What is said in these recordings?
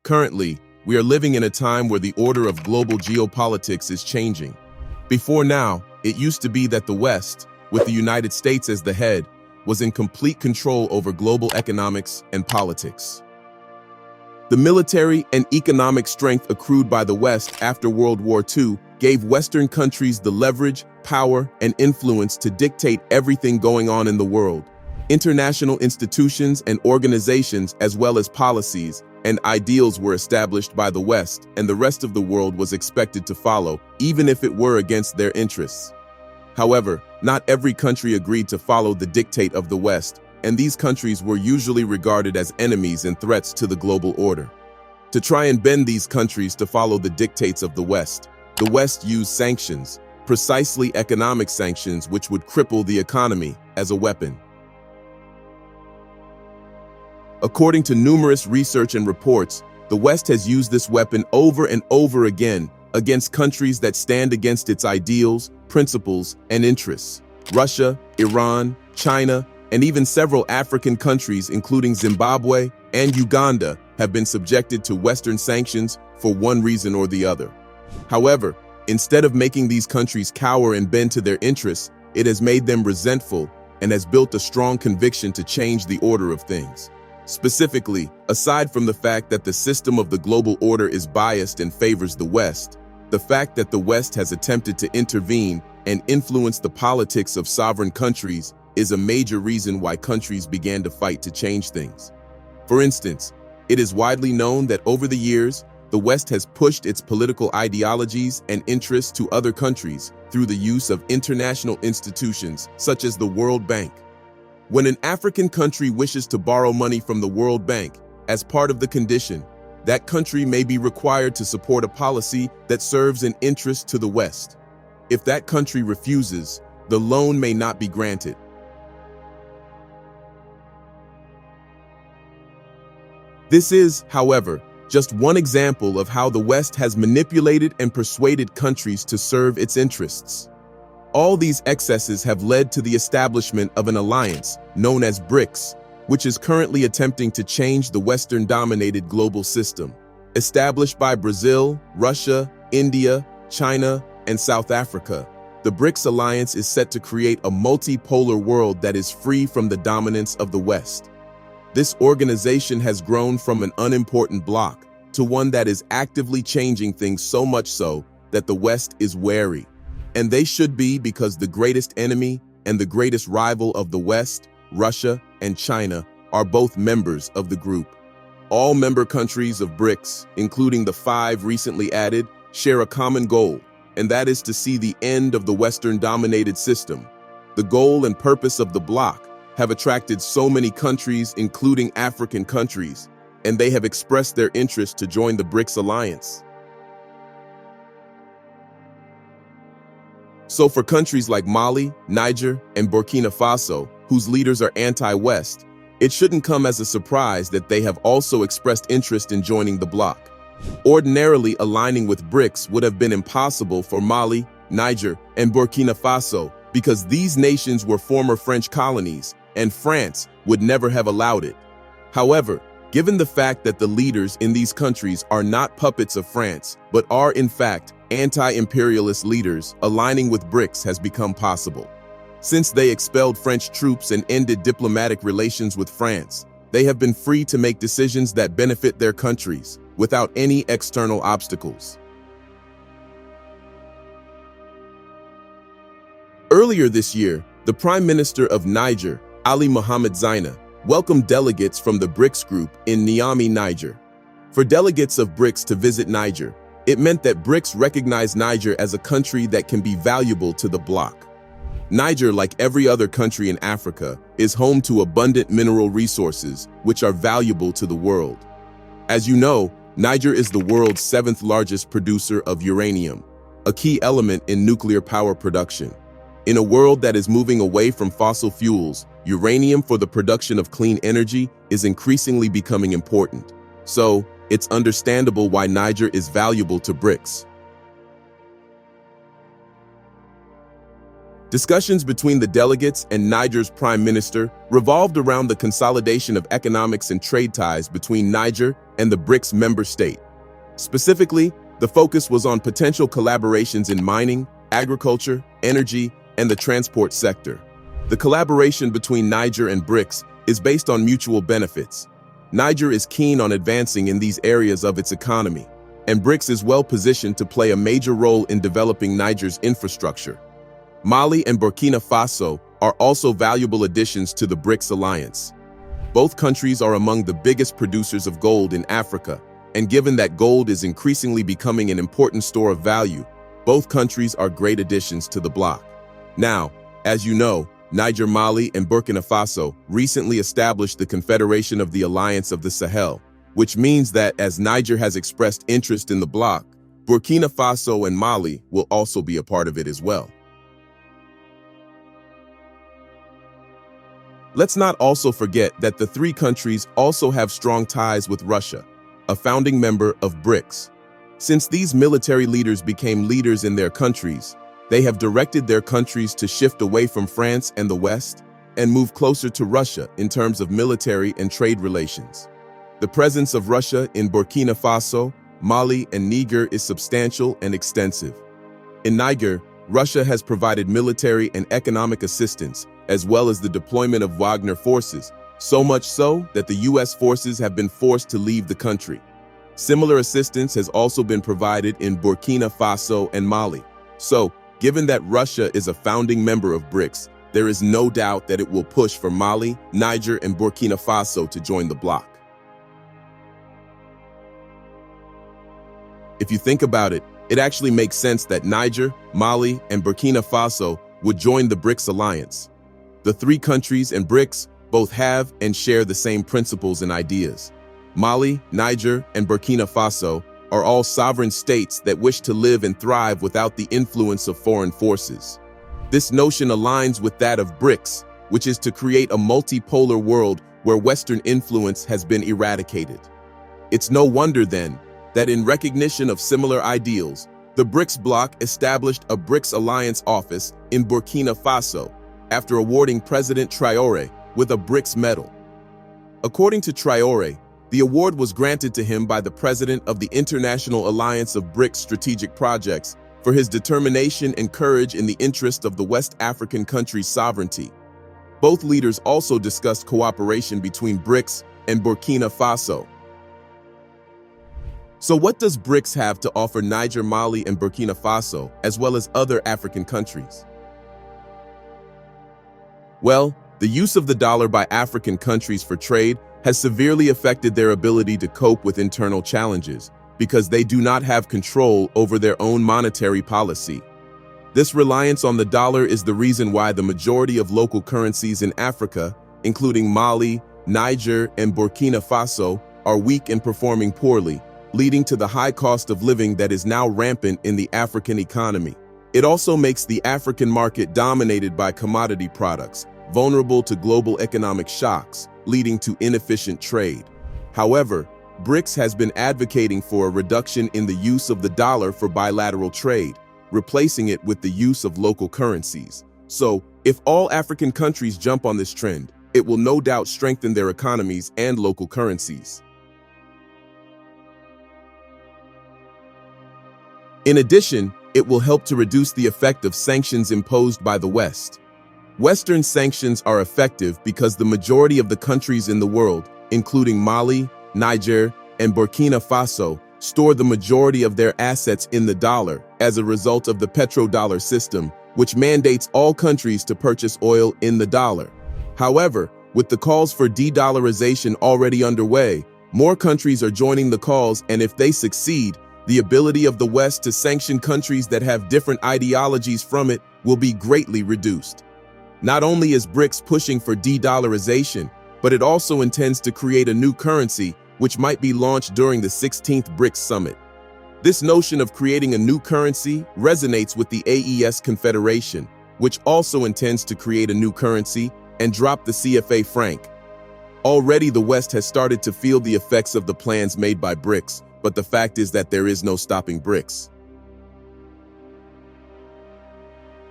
Currently, we are living in a time where the order of global geopolitics is changing. Before now, it used to be that the West, with the United States as the head, was in complete control over global economics and politics. The military and economic strength accrued by the West after World War II gave Western countries the leverage, power, and influence to dictate everything going on in the world. International institutions and organizations, as well as policies and ideals, were established by the West, and the rest of the world was expected to follow, even if it were against their interests. However, not every country agreed to follow the dictate of the West, and these countries were usually regarded as enemies and threats to the global order. To try and bend these countries to follow the dictates of the West used sanctions, precisely economic sanctions which would cripple the economy, as a weapon. According to numerous research and reports, the West has used this weapon over and over again against countries that stand against its ideals, principles, and interests. Russia, Iran, China, and even several African countries, including Zimbabwe and Uganda, have been subjected to Western sanctions for one reason or the other. However, instead of making these countries cower and bend to their interests, it has made them resentful and has built a strong conviction to change the order of things. Specifically, aside from the fact that the system of the global order is biased and favors the West, the fact that the West has attempted to intervene and influence the politics of sovereign countries is a major reason why countries began to fight to change things. For instance, it is widely known that over the years, the West has pushed its political ideologies and interests to other countries through the use of international institutions such as the World Bank. When an African country wishes to borrow money from the World Bank, as part of the condition, that country may be required to support a policy that serves an interest to the West. If that country refuses, the loan may not be granted. This is, however, just one example of how the West has manipulated and persuaded countries to serve its interests. All these excesses have led to the establishment of an alliance known as BRICS, which is currently attempting to change the Western-dominated global system. Established by Brazil, Russia, India, China, and South Africa, the BRICS alliance is set to create a multipolar world that is free from the dominance of the West. This organization has grown from an unimportant bloc to one that is actively changing things, so much so that the West is wary. And they should be, because the greatest enemy and the greatest rival of the West, Russia and China, are both members of the group. All member countries of BRICS, including the 5 recently added, share a common goal, and that is to see the end of the Western-dominated system. The goal and purpose of the bloc have attracted so many countries, including African countries, and they have expressed their interest to join the BRICS alliance. So for countries like Mali, Niger, and Burkina Faso, whose leaders are anti-West, it shouldn't come as a surprise that they have also expressed interest in joining the bloc. Ordinarily, aligning with BRICS would have been impossible for Mali, Niger, and Burkina Faso because these nations were former French colonies, and France would never have allowed it. However, given the fact that the leaders in these countries are not puppets of France, but are in fact anti-imperialist leaders, aligning with BRICS has become possible. Since they expelled French troops and ended diplomatic relations with France, they have been free to make decisions that benefit their countries without any external obstacles. Earlier this year, the Prime Minister of Niger, Ali Mohamed Zeina, welcomed delegates from the BRICS group in Niamey, Niger. For delegates of BRICS to visit Niger, it meant that BRICS recognized Niger as a country that can be valuable to the bloc. Niger, like every other country in Africa, is home to abundant mineral resources, which are valuable to the world. As you know, Niger is the world's 7th largest producer of uranium, a key element in nuclear power production. In a world that is moving away from fossil fuels, uranium for the production of clean energy is increasingly becoming important. So, it's understandable why Niger is valuable to BRICS. Discussions between the delegates and Niger's prime minister revolved around the consolidation of economics and trade ties between Niger and the BRICS member state. Specifically, the focus was on potential collaborations in mining, agriculture, energy, and the transport sector. The collaboration between Niger and BRICS is based on mutual benefits. Niger is keen on advancing in these areas of its economy, and BRICS is well positioned to play a major role in developing Niger's infrastructure. Mali and Burkina Faso are also valuable additions to the BRICS alliance. Both countries are among the biggest producers of gold in Africa, and given that gold is increasingly becoming an important store of value, both countries are great additions to the bloc. Now, as you know, Niger, Mali, and Burkina Faso recently established the Confederation of the Alliance of the Sahel, which means that as Niger has expressed interest in the bloc, Burkina Faso and Mali will also be a part of it as well. Let's not also forget that the three countries also have strong ties with Russia, a founding member of BRICS. Since these military leaders became leaders in their countries, they have directed their countries to shift away from France and the West and move closer to Russia in terms of military and trade relations. The presence of Russia in Burkina Faso, Mali, and Niger is substantial and extensive. In Niger, Russia has provided military and economic assistance, as well as the deployment of Wagner forces, so much so that the U.S. forces have been forced to leave the country. Similar assistance has also been provided in Burkina Faso and Mali. So, given that Russia is a founding member of BRICS, there is no doubt that it will push for Mali, Niger, and Burkina Faso to join the bloc. If you think about it, it actually makes sense that Niger, Mali, and Burkina Faso would join the BRICS alliance. The three countries and BRICS both have and share the same principles and ideas. Mali, Niger, and Burkina Faso are all sovereign states that wish to live and thrive without the influence of foreign forces. This notion aligns with that of BRICS, which is to create a multipolar world where Western influence has been eradicated. It's no wonder, then, that in recognition of similar ideals, the BRICS bloc established a BRICS Alliance office in Burkina Faso after awarding President Traoré with a BRICS medal. According to Traoré, the award was granted to him by the president of the International Alliance of BRICS Strategic Projects for his determination and courage in the interest of the West African country's sovereignty. Both leaders also discussed cooperation between BRICS and Burkina Faso. So what does BRICS have to offer Niger, Mali, and Burkina Faso, as well as other African countries? Well, the use of the dollar by African countries for trade has severely affected their ability to cope with internal challenges because they do not have control over their own monetary policy. This reliance on the dollar is the reason why the majority of local currencies in Africa, including Mali, Niger, and Burkina Faso, are weak and performing poorly, leading to the high cost of living that is now rampant in the African economy. It also makes the African market dominated by commodity products, vulnerable to global economic shocks, leading to inefficient trade. However, BRICS has been advocating for a reduction in the use of the dollar for bilateral trade, replacing it with the use of local currencies. So, if all African countries jump on this trend, it will no doubt strengthen their economies and local currencies. In addition, it will help to reduce the effect of sanctions imposed by the West. Western sanctions are effective because the majority of the countries in the world, including Mali, Niger, and Burkina Faso, store the majority of their assets in the dollar as a result of the petrodollar system, which mandates all countries to purchase oil in the dollar. However, with the calls for de-dollarization already underway, more countries are joining the calls, and if they succeed, the ability of the West to sanction countries that have different ideologies from it will be greatly reduced. Not only is BRICS pushing for de-dollarization, but it also intends to create a new currency, which might be launched during the 16th BRICS summit. This notion of creating a new currency resonates with the AES Confederation, which also intends to create a new currency and drop the CFA franc. Already the West has started to feel the effects of the plans made by BRICS, but the fact is that there is no stopping BRICS.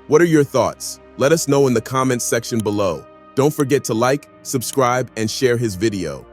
What are your thoughts? Let us know in the comments section below. Don't forget to like, subscribe, and share his video.